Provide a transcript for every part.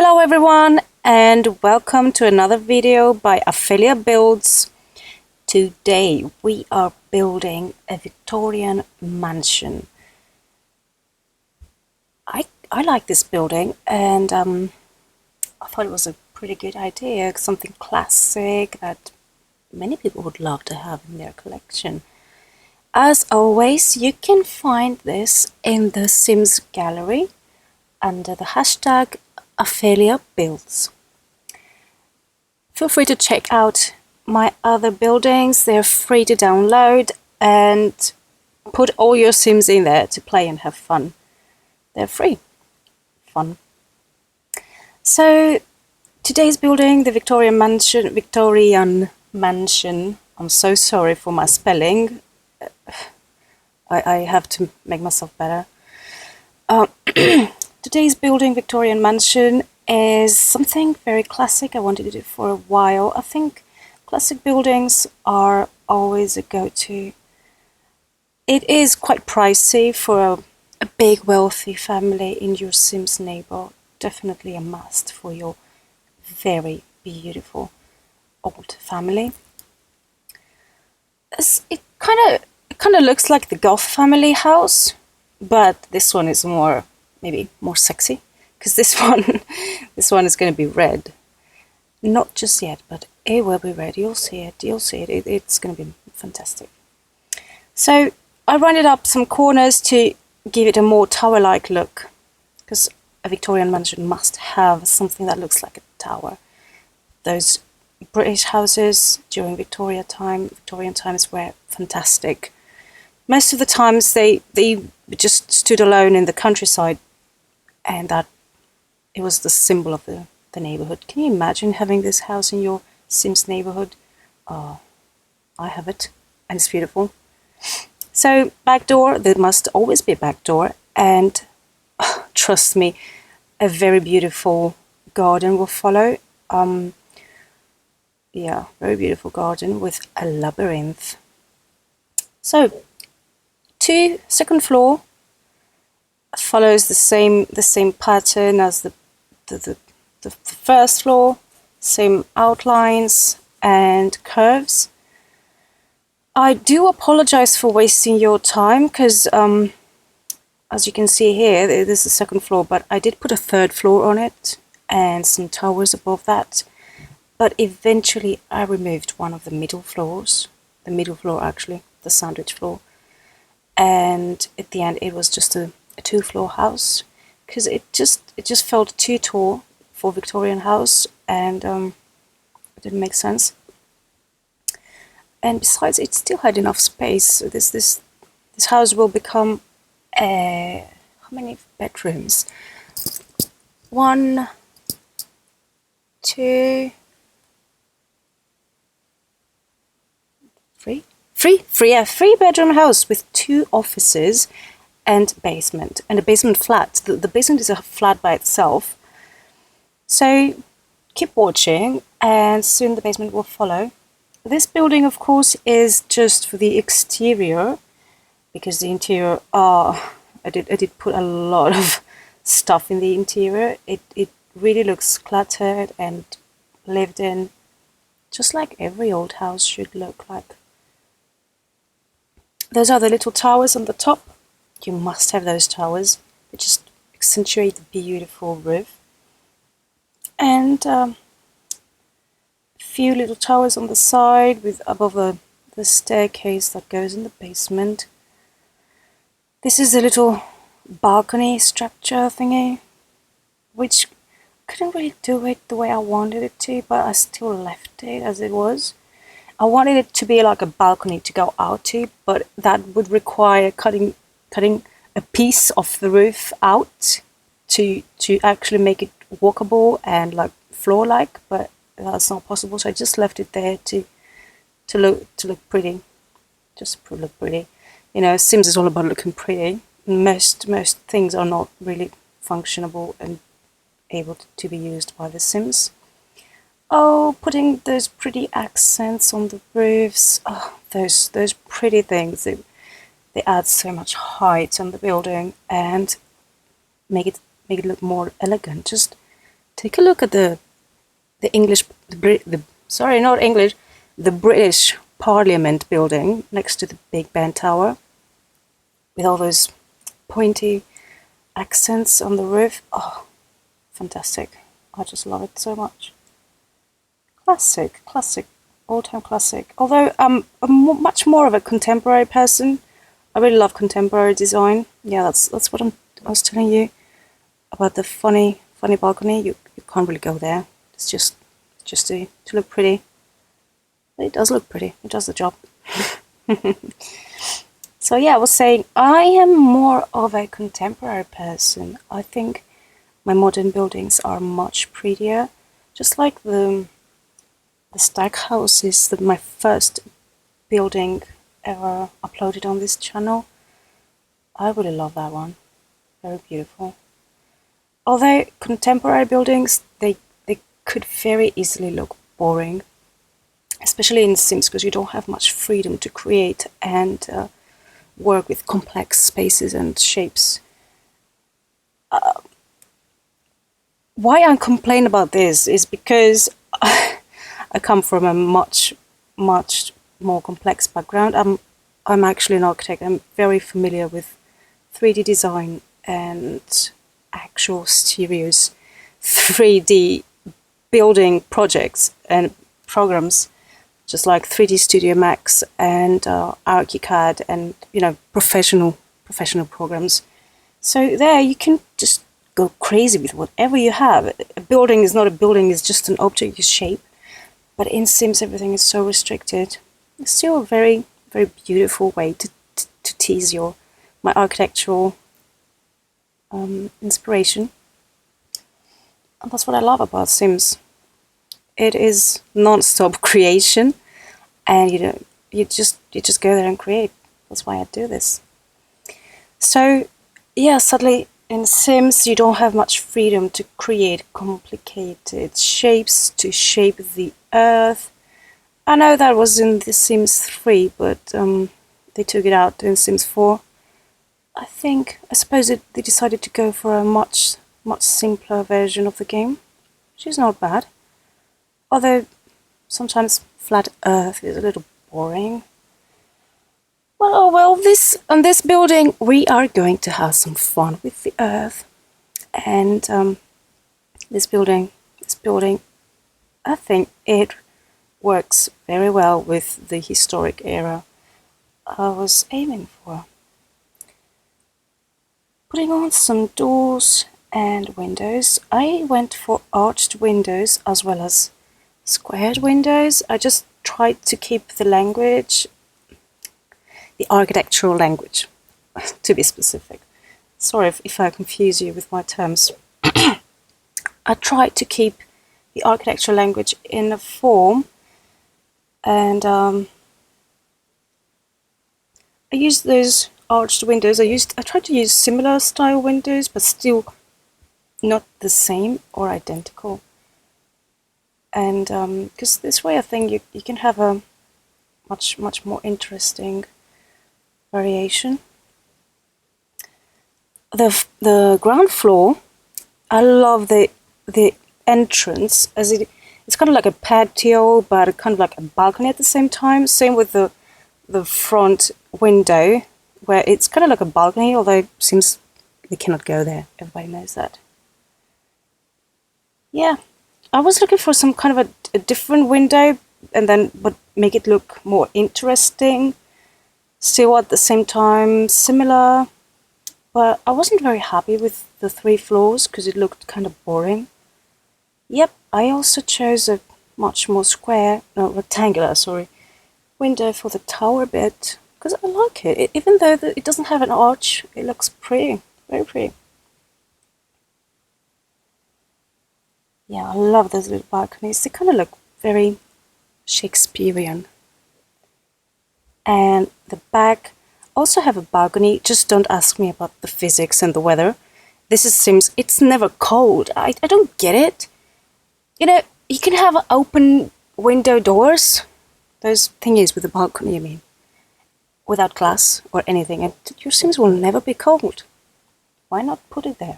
Hello everyone and welcome to another video by ApheliaBuilds. Today we are building a Victorian mansion. I like this building and I thought it was a pretty good idea, something classic that many people would love to have in their collection. As always, you can find this in the Sims gallery under the hashtag ApheliaBuilds. Feel free to check out my other buildings. They're free to download and put all your Sims in there to play and have fun. They're free. Fun. So today's building, the Victorian mansion. I'm so sorry for my spelling. I have to make myself better. Today's building, Victorian mansion, is something very classic. I wanted to do it for a while. I think classic buildings are always a go-to. It is quite pricey for a big wealthy family in your Sims neighbor. Definitely a must for your very beautiful old family. It kind of looks like the Goth family house, but this one is maybe more sexy, because this one is going to be red. Not just yet, but it will be red. You'll see it. It's going to be fantastic. So I rounded up some corners to give it a more tower-like look, because a Victorian mansion must have something that looks like a tower. Those British houses during Victorian times were fantastic. Most of the times they just stood alone in the countryside, and that it was the symbol of the neighborhood. Can you imagine having this house in your Sims neighborhood? Oh, I have it, and it's beautiful. So back door, there must always be a back door, and trust me, a very beautiful garden will follow. Yeah, very beautiful garden with a labyrinth. So second floor follows the same pattern as the first floor, same outlines and curves. I do apologize for wasting your time, because as you can see here, this is the second floor, but I did put a third floor on it and some towers above that. But eventually I removed one of the middle floors, actually, the sandwich floor. And at the end it was just a two-floor house, because it just felt too tall for Victorian house, and it didn't make sense. And besides, it still had enough space. So this house will become how many bedrooms? 1, 2, 3. Three-bedroom house with 2 offices and basement, and a basement flat. The basement is a flat by itself. So keep watching, and soon the basement will follow. This building, of course, is just for the exterior, because the interior, I did put a lot of stuff in the interior. It really looks cluttered and lived in, just like every old house should look like. Those are the little towers on the top. You must have those towers. They just accentuate the beautiful roof. And a few little towers on the side with above the staircase that goes in the basement. This is a little balcony structure thingy, which couldn't really do it the way I wanted it to, but I still left it as it was. I wanted it to be like a balcony to go out to, but that would require cutting a piece of the roof out to actually make it walkable and like floor-like, but that's not possible. So I just left it there to look pretty, just to look pretty. You know, Sims is all about looking pretty. Most things are not really functionable and able to be used by the Sims. Oh, putting those pretty accents on the roofs. Oh, those pretty things. They add so much height on the building and make it look more elegant. Just take a look at the English, sorry, not English, the British Parliament building next to the Big Ben Tower, with all those pointy accents on the roof. Oh, fantastic. I just love it so much. Classic, all-time classic. Although I'm much more of a contemporary person. I really love contemporary design. Yeah, that's what I was telling you about the funny balcony. You can't really go there. It's just to look pretty. But it does look pretty. It does the job. So yeah, I was saying I am more of a contemporary person. I think my modern buildings are much prettier. Just like the stack houses, my first building ever uploaded on this channel. I really love that one. Very beautiful. Although contemporary buildings, they could very easily look boring, especially in Sims, because you don't have much freedom to create and work with complex spaces and shapes. Why I complain about this is because I come from a much more complex background. I'm actually an architect. I'm very familiar with 3D design and actual serious 3D building projects and programs, just like 3D Studio Max and ArchiCAD and professional programs. So there you can just go crazy with whatever you have. A building is not a building; it's just an object you shape. But in Sims, everything is so restricted. It's still a very beautiful way to tease my architectural inspiration. And that's what I love about Sims. It is non-stop creation, and you just go there and create. That's why I do this. So yeah, sadly in Sims you don't have much freedom to create complicated shapes, to shape the earth. I know that was in the Sims 3, but they took it out in Sims 4. I suppose they decided to go for a much simpler version of the game, which is not bad. Although sometimes flat earth is a little boring. Well, on this building we are going to have some fun with the earth, and this building, I think it works very well with the historic era I was aiming for. Putting on some doors and windows. I went for arched windows as well as squared windows. I just tried to keep the language, the architectural language, to be specific. Sorry if I confuse you with my terms. I tried to keep the architectural language in a form, and I used those arched windows. I tried to use similar style windows, but still not the same or identical. And because this way I think you can have a much more interesting variation. The ground floor, I love the entrance, as it's kind of like a patio, but kind of like a balcony at the same time. Same with the front window, where it's kind of like a balcony, although it seems we cannot go there. Everybody knows that. Yeah, I was looking for some kind of a different window, but make it look more interesting, still at the same time similar. But I wasn't very happy with the 3 floors because it looked kind of boring. Yep, I also chose a much more rectangular, window for the tower bit, because I like it. Even though it doesn't have an arch, it looks pretty, very pretty. Yeah, I love those little balconies. They kind of look very Shakespearean. And the back also have a balcony. Just don't ask me about the physics and the weather. This is Sims. It's never cold. I don't get it. You can have open window doors. Those thingies with the balcony, I mean. Without glass or anything. And your Sims will never be cold. Why not put it there?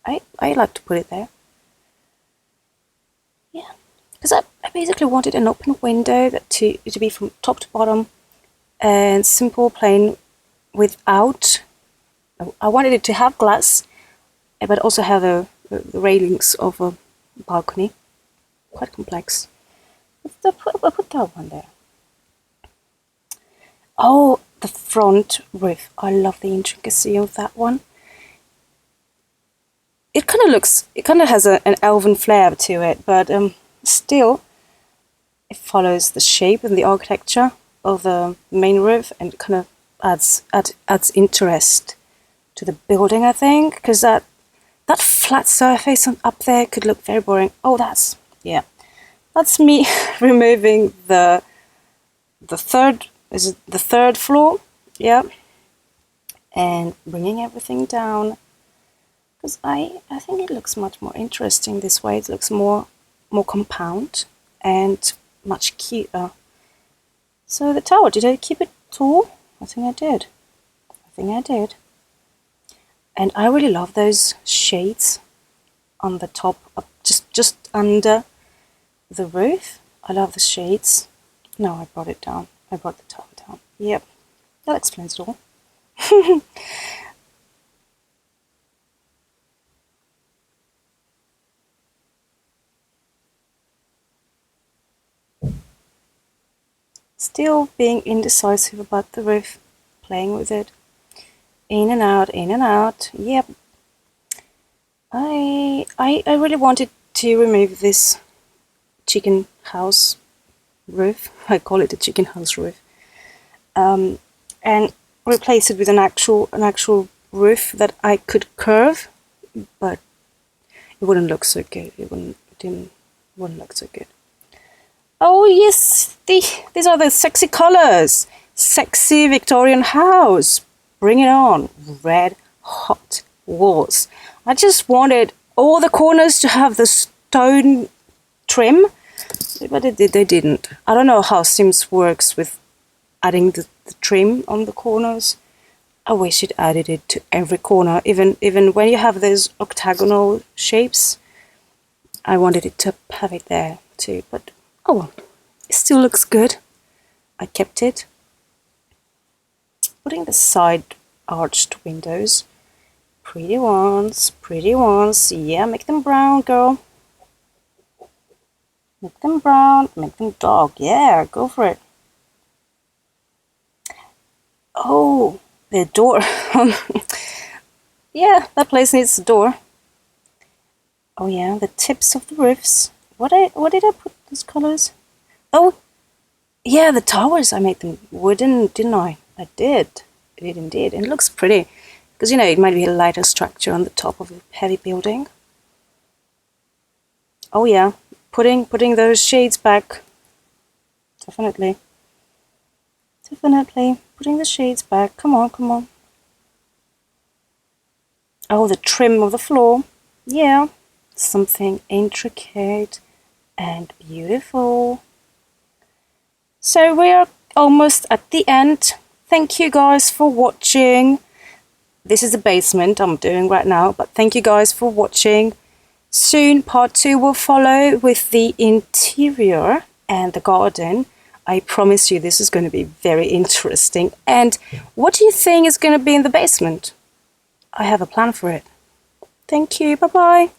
I like to put it there. because I basically wanted an open window to be from top to bottom and simple, plain, without. I wanted it to have glass, but also have the railings of a balcony. Quite complex. I'll put that one there. Oh, the front roof. I love the intricacy of that one. It kind of has an elven flair to it, but still, it follows the shape and the architecture of the main roof, and kind of adds interest to the building, I think, because that flat surface up there could look very boring. Oh, that's me removing the third floor, yeah, and bringing everything down, because I think it looks much more interesting this way. It looks more compound and much cuter. So the tower, did I keep it tall? I think I did. And I really love those shades on the top, just under the roof. I love the shades. No, I brought it down. I brought the tower down. Yep, that explains it all. Still being indecisive about the roof, playing with it. In and out, in and out. Yep. I really wanted to remove this chicken house roof. I call it a chicken house roof. And replace it with an actual roof that I could curve, but it wouldn't look so good. It wouldn't look so good. Oh yes, these are the sexy colors. Sexy Victorian house. Bring it on. Red hot walls. I just wanted all the corners to have the stone trim, but they didn't. I don't know how Sims works with adding the trim on the corners. I wish it added it to every corner, even when you have those octagonal shapes. I wanted it to have it there too, but oh well, it still looks good. I kept it. Putting the side arched windows. Pretty ones. Yeah, make them brown, girl. Make them brown, make them dark. Yeah, go for it. Oh, the door. Yeah, that place needs a door. Oh yeah, the tips of the roofs. What did I put those colors? Oh, yeah, the towers. I made them wooden, didn't I? I did indeed. And it looks pretty, because it might be a lighter structure on the top of a heavy building. Oh yeah, putting those shades back. Definitely. Putting the shades back. Come on. Oh, the trim of the floor. Yeah, something intricate and beautiful. So we are almost at the end. Thank you guys for watching. This is the basement I'm doing right now, but thank you guys for watching. Soon part 2 will follow with the interior and the garden. I promise you this is going to be very interesting. And what do you think is going to be in the basement? I have a plan for it. Thank you. Bye-bye.